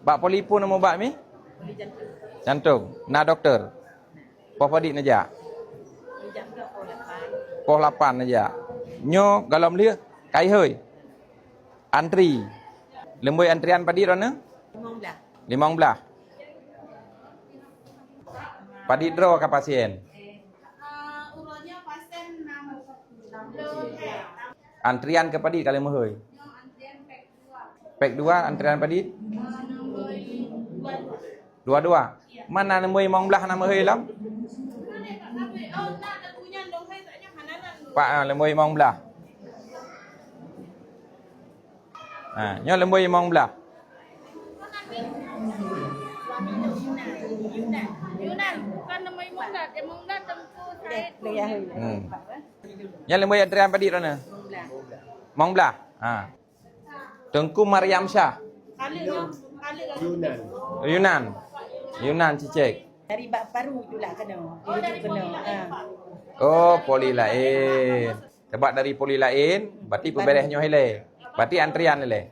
Bak polipun nama bak mi? Poli jantung. Jantung. Na doktor. Poh padik naja. Poli jantung Poh 8 naja. Nyo galom lia. Kai hơi. Antri. Lembui antrian padik rona? 15. 15. Padik draw ke pasien? Urutnya pasien 6. Antrian ke padik kali mahoi? Antrian Pek 2 antrian padik? Dua-dua. Mana nembui 15 nama hơi lắm? Pak lembui 15. Nyo lembui 15. Yunan, bukan nama Imundat. Imundat tentu saya. Nyo lembui antrian padik rona? 15. Tengku Mariam Shah. Yunan Cicek. Dari bak paru tu lah kena. Dia kena. Oh, poli lain. Sebab dari poli lain, berarti pemberesnya hele. Berarti antrian hele.